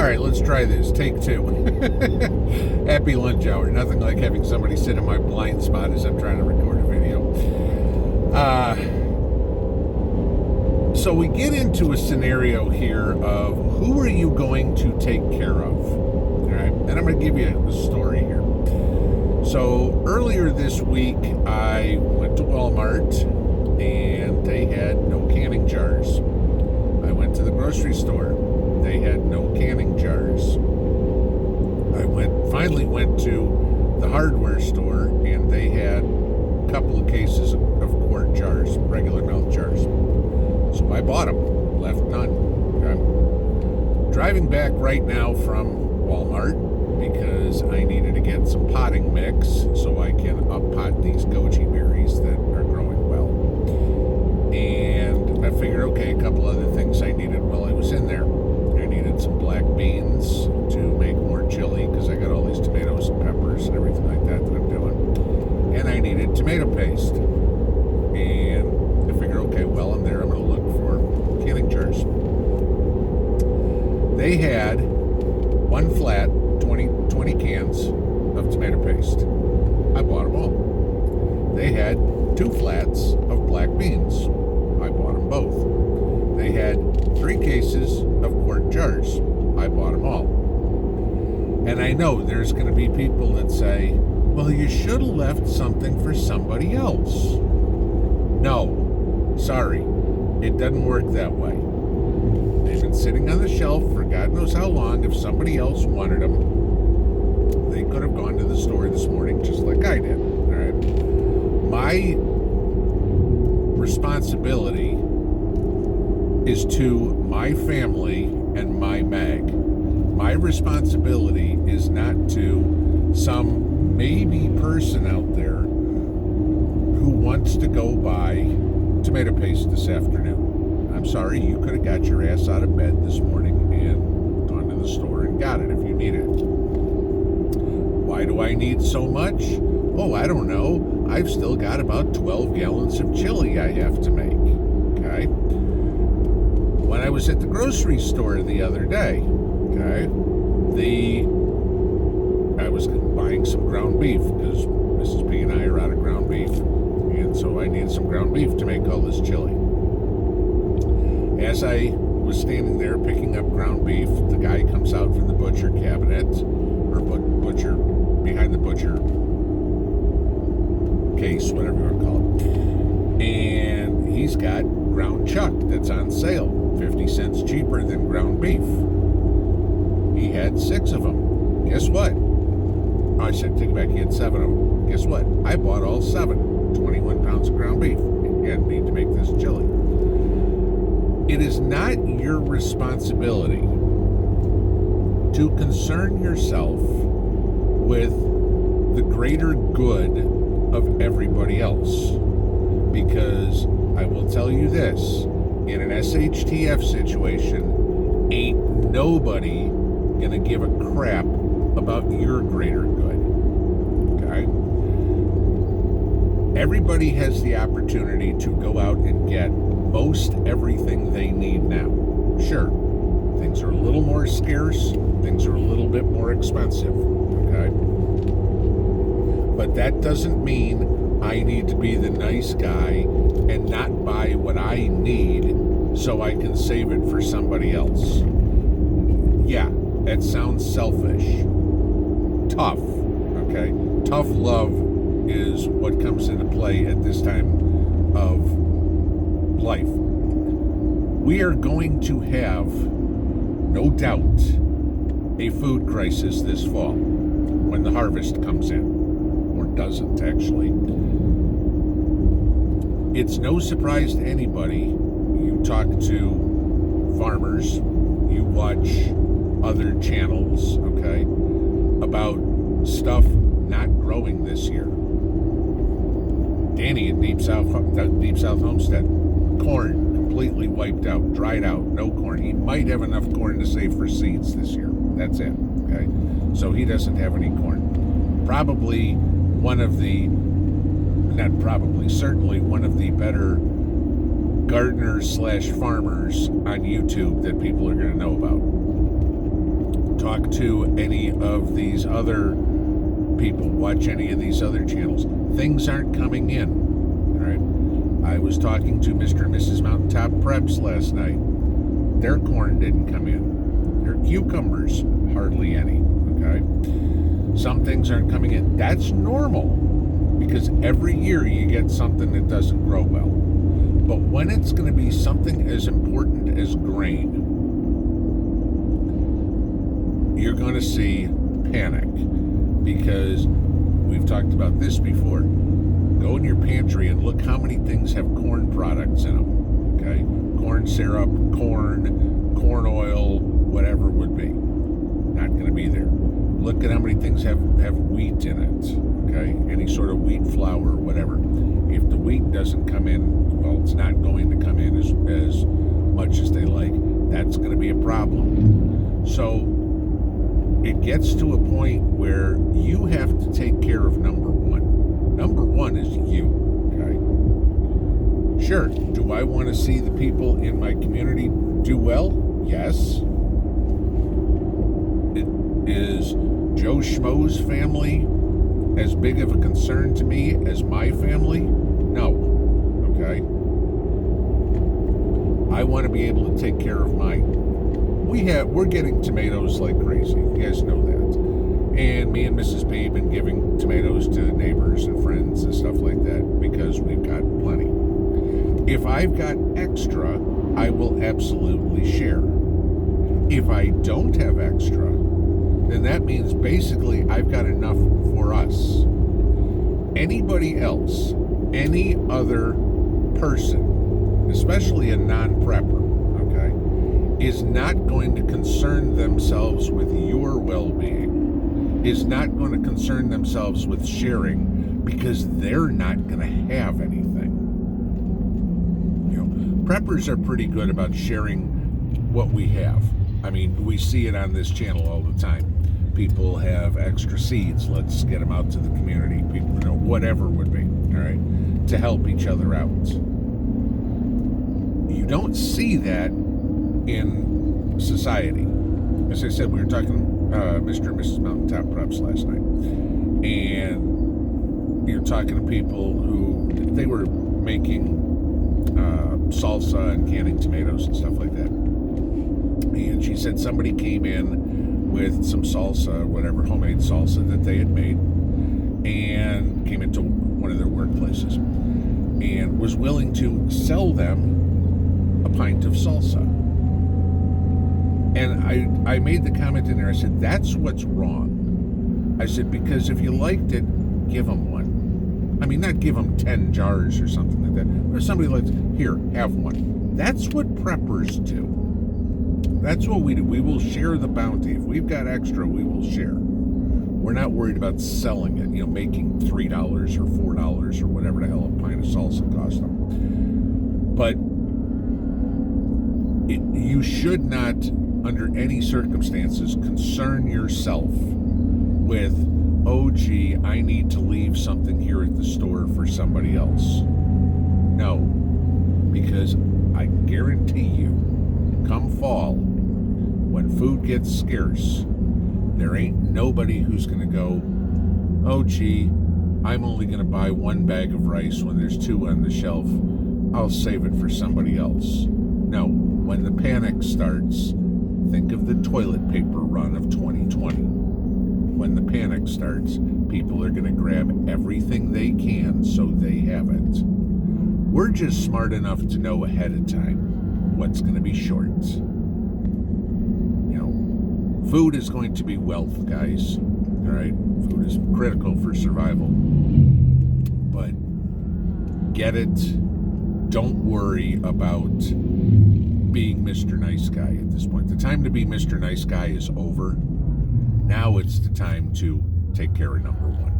right, let's try this. Take two. Happy lunch hour. Nothing like having somebody sit in my blind spot as I'm trying to record a video. So we get into a scenario here of who are you going to take care of? All right, and I'm going to give you a story here. So earlier this week, I went to Walmart and they had no canning jars. I went to the grocery store. They had no canning jars. I finally went to the hardware store and they had a couple of cases of quart jars, regular mouth jars. So I bought them, left none. I'm driving back right now from Walmart because I needed to get some potting mix so I can up-pot these goji berries that are growing well. And I figured, okay, a couple other things I needed while I was in there. I needed some black beans to make more chili because I got all these tomatoes and peppers and everything like that I'm doing. And I needed tomato paste. And I figured, okay, while I'm there, I'm going to look for canning jars. They had one flat 20 cans of tomato paste. I bought them all. They had 2 flats of black beans. I bought them both. They had 3 cases of quart jars. I bought them all. And I know there's going to be people that say, well, you should have left something for somebody else. No, sorry, it doesn't work that way. They've been sitting on the shelf for God knows how long. If somebody else wanted them, they could have gone to the store this morning just like I did. All right. My responsibility is to my family and my Meg. My responsibility is not to some maybe person out there who wants to go buy tomato paste this afternoon. I'm sorry, you could have got your ass out of bed this morning and gone to the store and got it if you need it. Why do I need so much? Oh, I don't know. I've still got about 12 gallons of chili I have to make. Okay? When I was at the grocery store the other day, okay, I was buying some ground beef because Mrs. B and I are out of ground beef, and so I needed some ground beef to make all this chili. As I was standing there picking up ground beef, the guy comes out from the butcher cabinet, or butcher, behind the butcher case, whatever you want to call it, and he's got ground chuck that's on sale. 50 cents cheaper than ground beef. He had 6 of them. Guess what? I said, take it back, he had 7 of them. Guess what? I bought all 7. 21 pounds of ground beef. And need to make this chili. It is not your responsibility to concern yourself with the greater good of everybody else. Because I will tell you this, in an SHTF situation, ain't nobody gonna give a crap about your greater good. Okay? Everybody has the opportunity to go out and get most everything they need now. Sure, things are a little more scarce, things are a little bit more expensive. Okay? But that doesn't mean I need to be the nice guy and not buy what I need so I can save it for somebody else. Yeah, that sounds selfish. Tough, okay? Tough love is what comes into play at this time of life. We are going to have, no doubt, a food crisis this fall when the harvest comes in. Or doesn't, actually. It's no surprise to anybody. You talk to farmers, you watch other channels, okay, about stuff not growing this year. Danny at Deep South Homestead, corn completely wiped out, dried out, no corn. He might have enough corn to save for seeds this year. That's it, okay? So he doesn't have any corn. Probably one of the, not probably, certainly one of the better gardeners / farmers on YouTube that people are going to know about. talk to any of these other people, watch any of these other channels. Things aren't coming in. All right. I was talking to Mr. and Mrs. Mountaintop Preps last night. Their corn didn't come in. Their cucumbers, hardly any. Okay. Some things aren't coming in. That's normal, because every year you get something that doesn't grow well. But when it's going to be something as important as grain, you're going to see panic, because we've talked about this before. Go in your pantry and look how many things have corn products in them. Okay? Corn syrup, corn oil, whatever it would be. Not going to be there. Look at how many things have wheat in it. Okay? Any sort of wheat flour, whatever. If the wheat doesn't come in, well, it's not going to come in as much as they like. That's going to be a problem. So it gets to a point where you have to take care of number one. Number one is you. Okay? Sure. Do I want to see the people in my community do well? Yes. Is Joe Schmo's family as big of a concern to me as my family? No. Okay? I want to be able to take care of mine. We're getting tomatoes like crazy. You guys know that. And me and Mrs. B have been giving tomatoes to neighbors and friends and stuff like that, because we've got plenty. If I've got extra, I will absolutely share. If I don't have extra, then that means basically I've got enough for us. Anybody else, any other person, especially a non-prepper, okay, is not going to concern themselves with your well-being, is not going to concern themselves with sharing, because they're not going to have anything. You know, preppers are pretty good about sharing what we have. I mean, we see it on this channel all the time. People have extra seeds. Let's get them out to the community. People, you know, whatever it would be, all right, to help each other out. You don't see that in society. As I said, we were talking Mr. and Mrs. Mountaintop Preps last night, and you're talking to people who they were making salsa and canning tomatoes and stuff like that. And she said somebody came in with some salsa, whatever, homemade salsa that they had made, and came into one of their workplaces and was willing to sell them a pint of salsa. And I made the comment in there, I said, that's what's wrong. I said, because if you liked it, give them one. I mean, not give them 10 jars or something like that. But if somebody likes, here, have one. That's what preppers do. That's what we do. We will share the bounty. If we've got extra, we will share. We're not worried about selling it, you know, making $3 or $4 or whatever the hell a pint of salsa costs them. But you should not, under any circumstances, concern yourself with, oh, gee, I need to leave something here at the store for somebody else. No, because I guarantee you, come fall, when food gets scarce, there ain't nobody who's going to go, oh, gee, I'm only going to buy one bag of rice when there's 2 on the shelf. I'll save it for somebody else. No, when the panic starts, think of the toilet paper run of 2020. When the panic starts, people are going to grab everything they can so they have it. We're just smart enough to know ahead of time what's going to be short. You know, food is going to be wealth, guys. All right? Food is critical for survival. But get it. Don't worry about being Mr. Nice Guy at this point. The time to be Mr. Nice Guy is over. Now it's the time to take care of number one.